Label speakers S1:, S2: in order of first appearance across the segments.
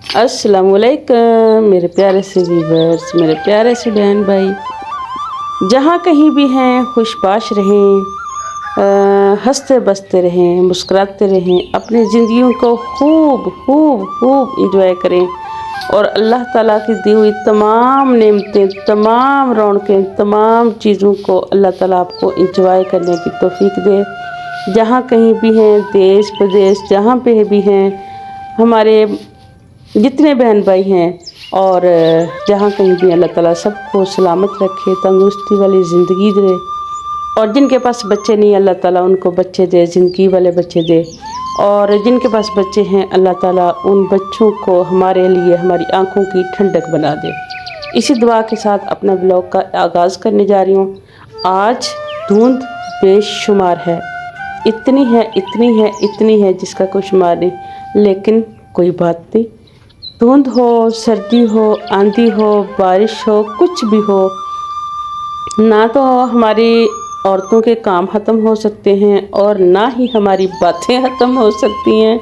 S1: अस्सलाम वालेकुम मेरे प्यारे से व्यूवर्स, मेरे प्यारे से बहन भाई, जहाँ कहीं भी हैं खुशबाश रहें, हंसते बसते रहें, मुस्कुराते रहें, अपनी ज़िंदगियों को खूब खूब खूब इंजॉय करें और अल्लाह ताला की दी हुई तमाम नेमतें, तमाम रौनकें, तमाम चीज़ों को अल्लाह ताला आपको इंजॉय करने की तौफीक दे। जहाँ कहीं भी हैं, देश प्रदेश जहाँ पे भी हैं, हमारे जितने बहन भाई हैं और जहाँ कहीं भी अल्लाह ताला सबको सलामत रखे, तंदुरुस्ती वाली ज़िंदगी दे। और जिनके पास बच्चे नहीं अल्लाह ताला उनको बच्चे दे, ज़िंदगी वाले बच्चे दे। और जिनके पास बच्चे हैं अल्लाह ताला उन बच्चों को हमारे लिए हमारी आंखों की ठंडक बना दे। इसी दुआ के साथ अपना ब्लॉग का आगाज़ करने जा रही हूँ। आज धुंध बेशुमार है, इतनी है इतनी है इतनी है जिसका कोई शुमार नहीं, लेकिन कोई बात नहीं। धुंध हो, सर्दी हो, आंधी हो, बारिश हो, कुछ भी हो, ना तो हमारी औरतों के काम ख़त्म हो सकते हैं और ना ही हमारी बातें ख़त्म हो सकती हैं।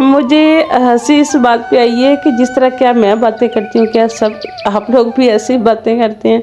S1: मुझे हंसी इस बात पे आई है कि जिस तरह क्या मैं बातें करती हूँ, क्या सब आप लोग भी ऐसी बातें करते हैं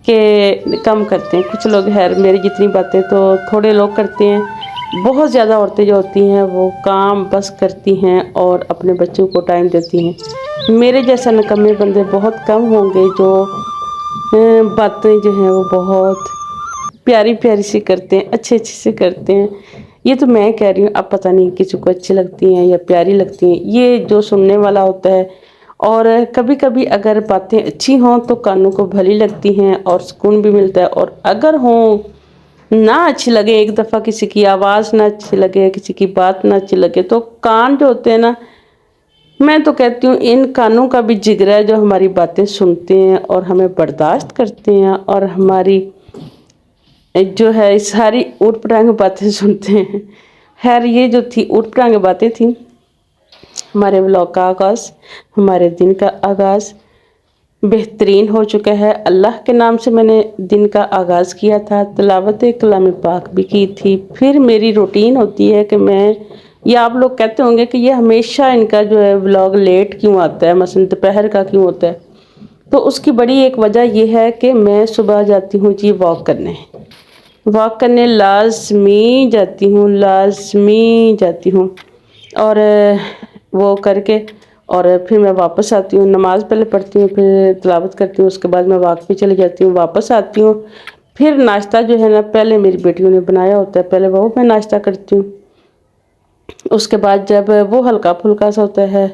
S1: कि कम करते हैं? कुछ लोग है, मेरी जितनी बातें तो थोड़े लोग करते हैं। बहुत ज़्यादा औरतें जो होती हैं वो काम बस करती हैं और अपने बच्चों को टाइम देती हैं। मेरे जैसा निकम्मे बंदे बहुत कम होंगे जो बातें जो हैं वो बहुत प्यारी प्यारी सी करते हैं, अच्छे अच्छे से करते हैं। ये तो मैं कह रही हूँ, अब पता नहीं किसी को अच्छी लगती हैं या प्यारी लगती हैं, ये जो सुनने वाला होता है। और कभी कभी अगर बातें अच्छी हों तो कानों को भली लगती हैं और सुकून भी मिलता है, और अगर हों ना अच्छी लगे, एक दफ़ा किसी की आवाज़ ना अच्छी लगे, किसी की बात ना अच्छी लगे, तो कान जो होते हैं ना, मैं तो कहती हूँ इन कानों का भी जिगरा है जो हमारी बातें सुनते हैं और हमें बर्दाश्त करते हैं और हमारी जो है सारी ऊट पटांग बातें सुनते हैं। खैर, ये जो थी ऊट पटांग बातें थी, हमारे व्लॉग का आगाज़, हमारे दिन का आगाज़ बेहतरीन हो चुका है। अल्लाह के नाम से मैंने दिन का आगाज़ किया था, तिलावत कलाम पाक भी की थी। फिर मेरी रूटीन होती है कि मैं, या आप लोग कहते होंगे कि ये हमेशा इनका जो है व्लॉग लेट क्यों आता है, मसलन दोपहर का क्यों होता है, तो उसकी बड़ी एक वजह यह है कि मैं सुबह जाती हूँ जी वॉक करने लाजमी जाती हूँ, लाजमी जाती हूँ। और वो करके और फिर मैं वापस आती हूँ, नमाज़ पहले पढ़ती हूँ, फिर तिलावत करती हूँ, उसके बाद मैं वॉक पे चली जाती हूँ, वापस आती हूँ। फिर नाश्ता जो है ना, पहले मेरी बेटियों ने बनाया होता है, पहले वो मैं नाश्ता करती हूँ। उसके बाद जब वो हल्का फुल्का सा होता है,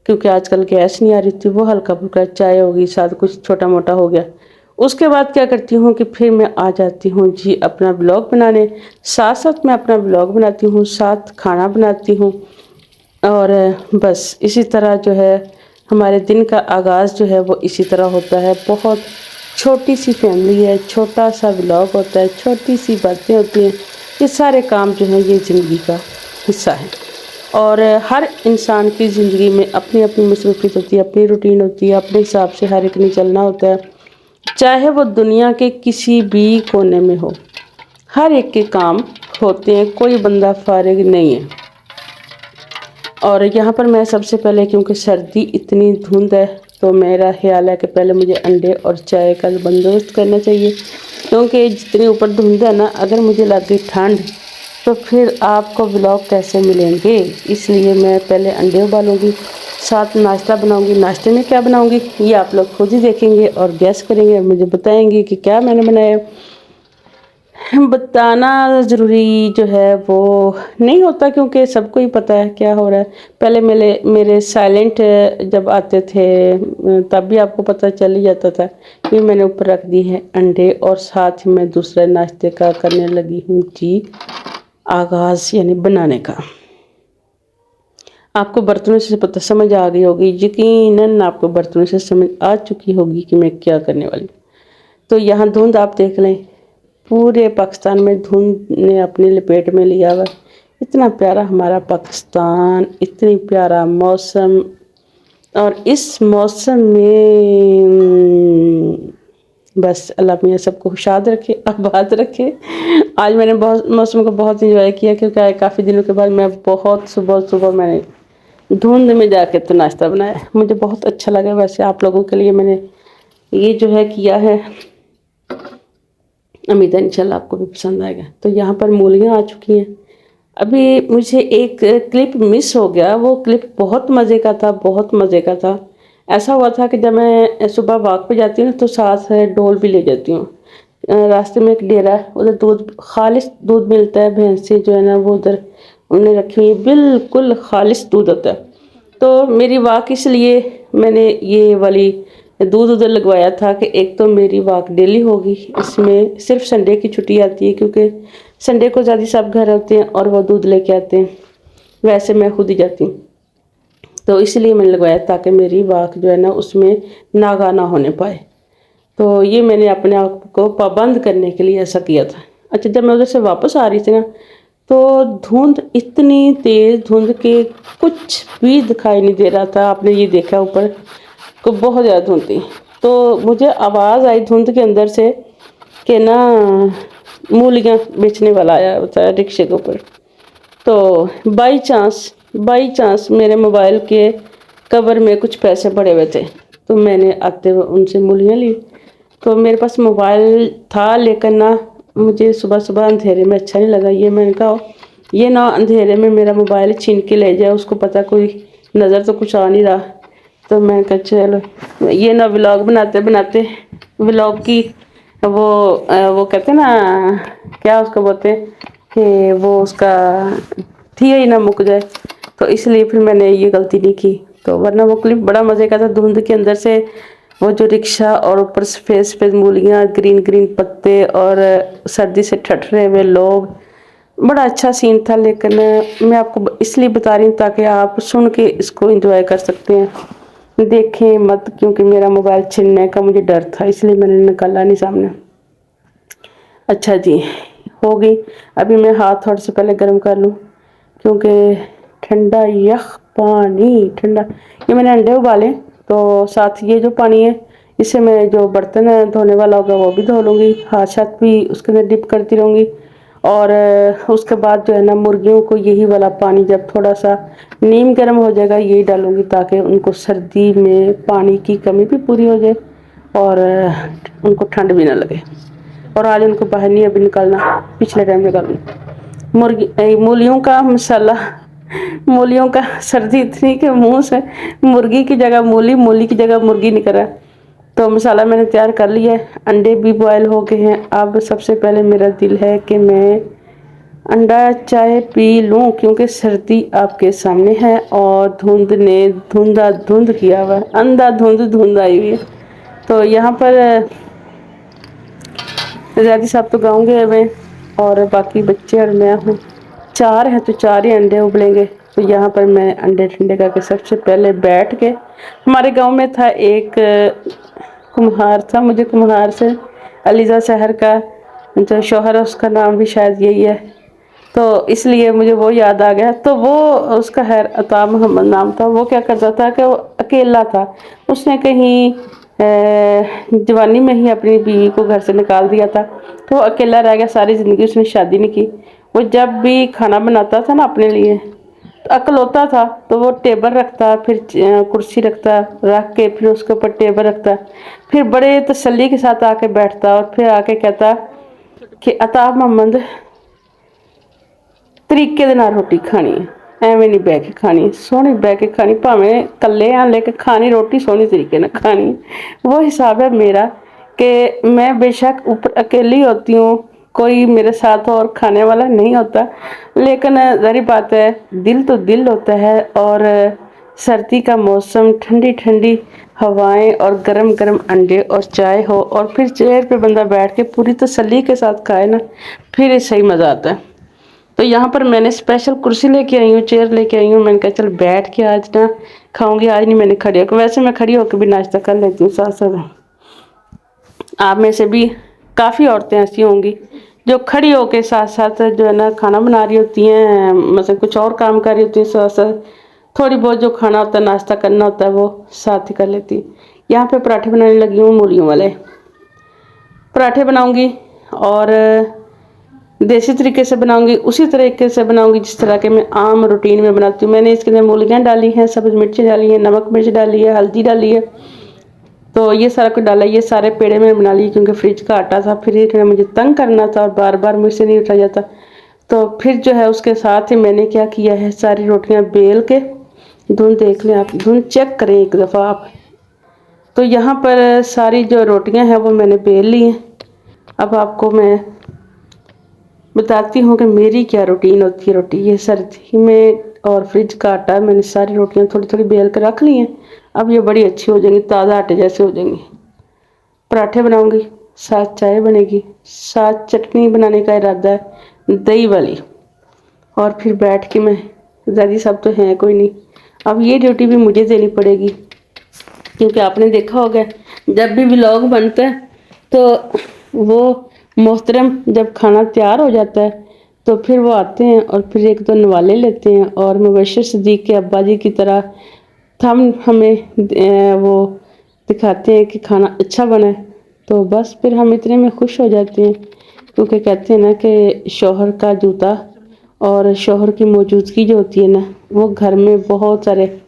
S1: क्योंकि आजकल गैस नहीं आ रही थी, वो हल्का फुल्का चाय होगी, साथ कुछ छोटा मोटा हो गया। उसके बाद क्या करती हूँ कि फिर मैं आ जाती हूँ जी अपना ब्लॉग बनाने। साथ साथ मैं अपना ब्लॉग बनाती हूँ, साथ खाना बनाती हूँ, और बस इसी तरह जो है हमारे दिन का आगाज़ जो है वो इसी तरह होता है। बहुत छोटी सी फैमिली है, छोटा सा ब्लॉग होता है, छोटी सी बातें होती हैं। ये सारे काम जो हैं ये ज़िंदगी का हिस्सा है, और हर इंसान की ज़िंदगी में अपनी अपनी मसरूफियत होती है, अपनी रूटीन होती है, अपने हिसाब से हर एक ने चलना होता है, चाहे वो दुनिया के किसी भी कोने में हो। हर एक के काम होते हैं, कोई बंदा फारिग नहीं है। और यहाँ पर मैं सबसे पहले, क्योंकि सर्दी इतनी धुंध है, तो मेरा ख्याल है कि पहले मुझे अंडे और चाय का बंदोबस्त करना चाहिए, क्योंकि जितनी ऊपर धुंध है ना, अगर मुझे लग गई ठंड तो फिर आपको ब्लॉग कैसे मिलेंगे। इसलिए मैं पहले अंडे उबालूँगी, साथ नाश्ता बनाऊँगी। नाश्ते में क्या बनाऊँगी ये आप लोग खुद ही देखेंगे और गैस करेंगे, मुझे बताएंगे कि क्या मैंने बनाया। बताना ज़रूरी जो है वो नहीं होता, क्योंकि सबको ही पता है क्या हो रहा है। पहले मेरे साइलेंट जब आते थे तब भी आपको पता चल ही जाता था। कि मैंने ऊपर रख दी है अंडे, और साथ ही मैं दूसरे नाश्ते का करने लगी हूँ जी आगाज़, यानी बनाने का। आपको बर्तनों से पता समझ आ गई होगी, यकीनन आपको बर्तनों से समझ आ चुकी होगी कि मैं क्या करने वाली। तो यहाँ धुंध आप देख लें, पूरे पाकिस्तान में धुंध ने अपने लपेट में लिया हुआ। इतना प्यारा हमारा पाकिस्तान, इतनी प्यारा मौसम, और इस मौसम में बस अल्लाह मियाँ सबको खुशहाल रखे, आबाद रखे। आज मैंने बहुत मौसम को बहुत इंजॉय किया, क्योंकि काफ़ी दिनों के बाद मैं बहुत सुबह सुबह मैंने دھند میں جا کے تو ناشتہ بنایا، مجھے بہت اچھا لگا۔ ویسے آپ لوگوں کے لیے میں نے یہ جو ہے کیا ہے، امید ہے انشاءاللہ آپ کو بھی پسند آئے گا۔ تو یہاں پر مولیاں آ چکی ہیں۔ ابھی مجھے ایک کلپ مس ہو گیا، وہ کلپ بہت مزے کا تھا، بہت مزے کا تھا۔ ایسا ہوا تھا کہ جب میں صبح واک پہ جاتی ہوں تو ساتھ ڈول بھی لے جاتی ہوں۔ راستے میں ایک ڈیرا ہے، ادھر دودھ، خالص دودھ ملتا ہے، بھینسیں جو ہے نا وہ ادھر انہوں نے رکھی ہوئی، بالکل خالص دودھ ہوتا ہے۔ تو میری واک اس لیے میں نے یہ والی دودھ ادھر لگوایا تھا کہ ایک تو میری واک ڈیلی ہوگی، اس میں صرف سنڈے کی چھٹی آتی ہے کیونکہ سنڈے کو زیادہ سب گھر ہوتے ہیں اور وہ دودھ لے کے آتے ہیں، ویسے میں خود ہی جاتی ہوں۔ تو اس لیے میں نے لگوایا تاکہ میری واک جو ہے نا اس میں ناغہ نہ ہونے پائے۔ تو یہ میں نے اپنے آپ کو پابند کرنے کے لیے ایسا کیا تھا۔ اچھا، جب میں ادھر سے واپس آ رہی تھی نا تو دھند اتنی تیز دھند کہ کچھ بھی دکھائی نہیں دے رہا تھا۔ آپ نے یہ دیکھا اوپر کو بہت زیادہ دھند تھی، تو مجھے آواز آئی دھند کے اندر سے کہ نا مولیاں بیچنے والا آیا ہوتا ہے رکشے کے اوپر۔ تو بائی چانس میرے موبائل کے کور میں کچھ پیسے پڑے ہوئے تھے، تو میں نے آتے ہوئے ان سے مولیاں لی۔ تو میرے پاس موبائل تھا لیکن نا مجھے صبح صبح اندھیرے میں اچھا نہیں لگا، یہ میں نے کہا یہ نہ اندھیرے میں میرا موبائل چھین کے لے جائے، اس کو پتہ کوئی نظر تو کچھ آ نہیں رہا۔ تو میں کہا چلو یہ نہ ولاگ بناتے بناتے ولاگ کی وہ کہتے ہیں نا کیا اس کو بولتے ہیں کہ وہ اس کا تھی ہی نہ مک جائے، تو اس لیے پھر میں نے یہ غلطی نہیں کی۔ تو ورنہ وہ کلپ بڑا مزے کا تھا، دھند کے اندر سے وہ جو رکشہ اور اوپر سفید سفید مولیاں، گرین گرین پتے اور سردی سے ٹھٹھرے ہوئے لوگ، بڑا اچھا سین تھا۔ لیکن میں آپ کو اس لیے بتا رہی ہوں تاکہ آپ سن کے اس کو انجوائے کر سکتے ہیں، دیکھیں مت، کیونکہ میرا موبائل چھننے کا مجھے ڈر تھا، اس لیے میں نے نکالا نہیں سامنے۔ اچھا جی، ہو گئی۔ ابھی میں ہاتھ تھوڑے سے پہلے گرم کر لوں کیونکہ ٹھنڈا یخ پانی ٹھنڈا، یہ میں نے انڈے ابالے، تو ساتھ یہ جو پانی ہے اس سے میں جو برتن دھونے والا ہوگا وہ بھی دھو لوں گی، ہاتھ شاتھ بھی اس کے اندر ڈپ کرتی رہوں گی۔ اور اس کے بعد جو ہے نا مرغیوں کو یہی والا پانی جب تھوڑا سا نیم گرم ہو جائے گا یہی ڈالوں گی تاکہ ان کو سردی میں پانی کی کمی بھی پوری ہو جائے اور ان کو ٹھنڈ بھی نہ لگے۔ اور آج ان کو باہر نہیں ابھی نکالنا، پچھلے ٹائم نکالوں۔ مولیوں کا مسالہ، مولیوں کا سردی اتنی کہ منہ سے مرغی کی جگہ مولی، مولی کی جگہ مرغی نکل رہا ہے۔ تو مسالہ میں نے تیار کر لیا ہے، انڈے بھی بوائل ہو گئے ہیں۔ اب سب سے پہلے میرا دل ہے کہ میں انڈا چائے پی لوں کیونکہ سردی آپ کے سامنے ہے اور دھند نے دھند کیا ہوا ہے، اندھا دھند آئی ہوئی ہے۔ تو یہاں پر زیادہ صاحب تو گاؤں گئے ہوئے اور باقی بچے اور میں ہوں، چار ہیں تو چار ہی انڈے ابلیں گے۔ تو یہاں پر میں انڈے ٹھنڈے کر کے سب سے پہلے بیٹھ کے، ہمارے گاؤں میں تھا ایک کمہار تھا، مجھے کمہار سے علیزہ شہر کا جو شوہر ہے اس کا نام بھی شاید یہی ہے، تو اس لیے مجھے وہ یاد آ گیا۔ تو وہ اس کا خیر عطا محمد نام تھا، وہ کیا کرتا تھا کہ وہ اکیلا تھا، اس نے کہیں جوانی میں ہی اپنی بیوی کو گھر سے نکال دیا تھا، تو وہ اکیلا رہ گیا ساری زندگی، اس نے شادی نہیں کی۔ وہ جب بھی کھانا بناتا تھا نا اپنے لیے اکلوتا تھا تو وہ ٹیبل رکھتا، پھر کرسی رکھتا، رکھ کے پھر اس کے اوپر ٹیبل رکھتا، پھر بڑے تسلی کے ساتھ آ کے بیٹھتا اور پھر آ کے کہتا کہ عطا محمد طریقے دے نال روٹی کھانی ہے، ایویں نہیں بہ کے کھانی، سونی بہ کے کھانی، بھاویں کلے آ لے کے کھانی روٹی سونی طریقے نہ کھانی۔ وہ حساب ہے میرا کہ میں بے شک اوپر اکیلی ہوتی ہوں، کوئی میرے ساتھ اور کھانے والا نہیں ہوتا، لیکن ظاہر بات ہے دل تو دل ہوتا ہے، اور سردی کا موسم، ٹھنڈی ٹھنڈی ہوائیں اور گرم گرم انڈے اور چائے ہو اور پھر چیئر پہ بندہ بیٹھ کے پوری تسلی کے ساتھ کھائے نا، پھر صحیح مزہ آتا ہے۔ تو یہاں پر میں نے اسپیشل کرسی لے کے آئی ہوں، چیئر لے کے آئی ہوں، میں نے کہا چل بیٹھ کے آج نہ کھاؤں گی، آج نہیں میں نے کھڑی ہو کے، ویسے میں کھڑی ہو کے بھی ناشتہ کر لیتی ہوں ساتھ ساتھ۔ آپ میں سے بھی کافی عورتیں ایسی ہوں گی جو کھڑی ہو کے ساتھ ساتھ جو ہے نا کھانا بنا رہی ہوتی ہیں، مثلا کچھ اور کام کر رہی ہوتی ہیں، ساتھ ساتھ تھوڑی بہت جو کھانا ہوتا ہے ناشتہ کرنا ہوتا ہے وہ ساتھ ہی کر لیتی۔ یہاں پہ پراٹھے بنانے لگی ہوں، مولیوں والے پراٹھے بناؤں گی، اور देसी तरीके से बनाऊंगी, उसी तरीके से बनाऊंगी जिस तरह के मैं आम रूटीन में बनाती हूँ। मैंने इसके अंदर मूलियाँ डाली हैं, सब्ज़ मिर्ची डाली है, नमक मिर्च डाली है, हल्दी डाली है, तो ये सारा कुछ डाला। ये सारे पेड़े मैंने बना लिए क्योंकि फ्रिज का आटा था, फिर एक मुझे तंग करना था और बार बार मुझसे नहीं उठा जाता। तो फिर जो है उसके साथ ही मैंने क्या किया है, सारी रोटियां बेल के, धुन देख लें आप, धुन चेक करें एक दफ़ा आप। तो यहाँ पर सारी जो रोटियां हैं वो मैंने बेल ली हैं। अब आपको मैं बताती हूँ कि मेरी क्या रूटीन होती है। रोटी ये सर्दी में और फ्रिज का आटा, मैंने सारी रोटियां थोड़ी थोड़ी बेल कर रख ली हैं। अब ये बड़ी अच्छी हो जाएंगी, ताज़ा आटे जैसे हो जाएंगी। पराठे बनाऊंगी, साथ चाय बनेगी, साथ चटनी बनाने का इरादा है दही वाली, और फिर बैठ के मैं, दादी साहब तो हैं कोई नहीं, अब ये ड्यूटी भी मुझे देनी पड़ेगी। क्योंकि आपने देखा होगा जब भी व्लॉग बनता है तो वो मोहतरम जब खाना तैयार हो जाता है तो फिर वो आते हैं और फिर एक दो नवाले लेते हैं, और मुबशर सिद्दीक के अब्बा जी की तरह हम हमें वो दिखाते हैं कि खाना अच्छा बना है। तो बस फिर हम इतने में खुश हो जाते हैं, क्योंकि कहते हैं ना कि शौहर का जूता और शौहर की मौजूदगी जो होती है ना, वो घर में बहुत सारे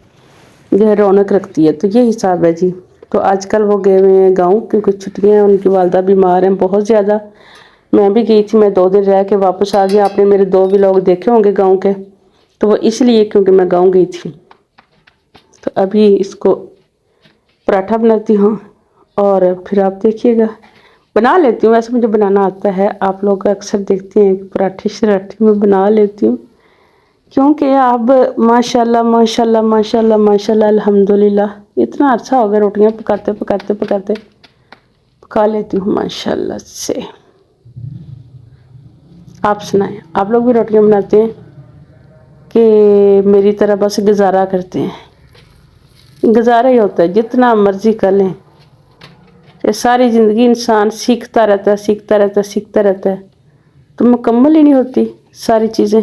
S1: जो है रौनक रखती है। तो ये हिसाब है जी। तो आजकल वो गए हुए हैं गाँव, क्योंकि छुट्टियाँ हैं, उनकी वालदा बीमार हैं बहुत ज़्यादा। मैं भी गई थी, मैं 2 दिन रह के वापस आ गई। आपने मेरे 2 व्लॉग देखे होंगे गाँव के, तो वो इसलिए क्योंकि मैं गाँव गई थी। तो अभी इसको पराठा बनाती हूँ और फिर आप देखिएगा। बना लेती हूँ, वैसे मुझे बनाना आता है। आप लोग अक्सर देखते हैं कि पराठे शराठे में बना लेती हूँ, क्योंकि अब माशाल्लाह माशाल्लाह माशाल्लाह माशाल्लाह अल्हम्दुलिल्लाह इतना अच्छा हो गया, रोटियाँ पकाते पकाते पकाते पका लेती हूँ माशाल्लाह से। आप सुनाएं, आप लोग भी रोटियाँ बनाते हैं कि मेरी तरह बस गुजारा करते हैं? गुजारा ही होता है, जितना मर्जी कर लें। ये सारी ज़िंदगी इंसान सीखता रहता है, सीखता रहता है, सीखता रहता है, तो मुकम्मल ही नहीं होती सारी चीज़ें।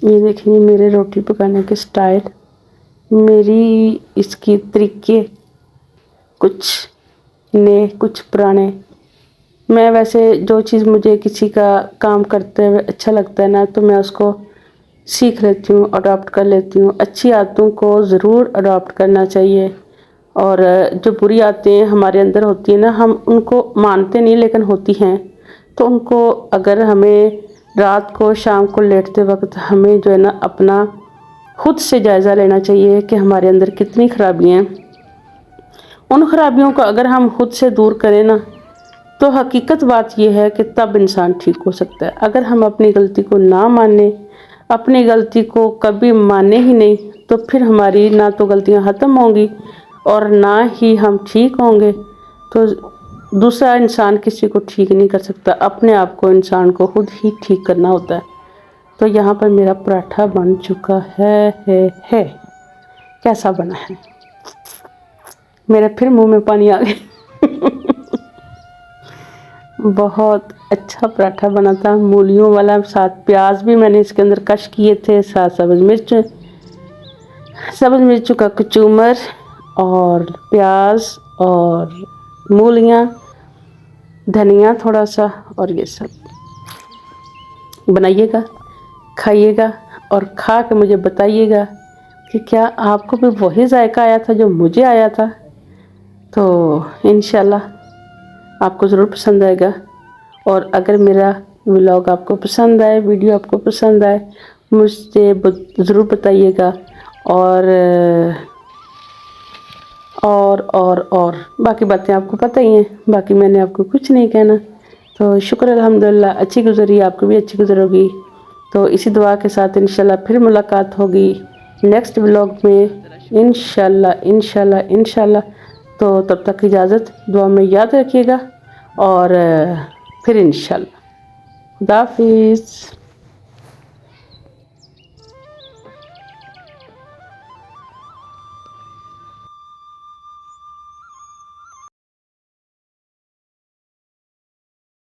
S1: ये देखिए मेरे रोटी पकाने के स्टाइल, मेरी इसकी तरीके कुछ नए कुछ पुराने। मैं वैसे जो चीज़ मुझे किसी का काम करते हुए अच्छा लगता है ना, तो मैं उसको सीख लेती हूँ, अडॉप्ट कर लेती हूँ। अच्छी आदतों को ज़रूर अडॉप्ट करना चाहिए, और जो बुरी आदतें हमारे अंदर होती हैं ना, हम उनको मानते नहीं लेकिन होती हैं। तो उनको अगर हमें रात को शाम को लेटते वक्त हमें जो है ना अपना खुद से जायज़ा लेना चाहिए कि हमारे अंदर कितनी खराबियाँ हैं। उन खराबियों को अगर हम खुद से दूर करें ना, तो हकीकत बात यह है कि तब इंसान ठीक हो सकता है। अगर हम अपनी गलती को ना माने, अपनी गलती को कभी माने ही नहीं, तो फिर हमारी ना तो गलतियां ख़त्म होंगी और ना ही हम ठीक होंगे। तो दूसरा इंसान किसी को ठीक नहीं कर सकता, अपने आप को इंसान को खुद ही ठीक करना होता है। तो यहाँ पर मेरा पराठा बन चुका है। कैसा बना है? मेरे फिर मुंह में पानी आ गया। बहुत अच्छा पराठा बना था, मूलियों वाला, साथ प्याज भी मैंने इसके अंदर कश किए थे, साथ सब्ज़ मिर्च का कचूमर और प्याज और मूलियाँ, धनिया थोड़ा सा, और ये सब। बनाइएगा, खाइएगा और खा के मुझे बताइएगा कि क्या आपको भी वही जायका आया था जो मुझे आया था। तो इंशाल्लाह आपको ज़रूर पसंद आएगा। और अगर मेरा व्लॉग आपको पसंद आए, वीडियो आपको पसंद आए, मुझसे ज़रूर बताइएगा। और बाकी बातें आपको पता ही हैं, बाकी मैंने आपको कुछ नहीं कहना। तो शुक्र अल्हम्दुलिल्लाह, अच्छी गुजरी, आपको भी अच्छी गुजरोगी। तो इसी दुआ के साथ इंशाल्लाह फिर मुलाकात होगी नेक्स्ट व्लॉग में, इंशाल्लाह। तो तब तक इजाज़त, दुआ में याद रखिएगा, और फिर इंशाल्लाह खुदा हाफिज़।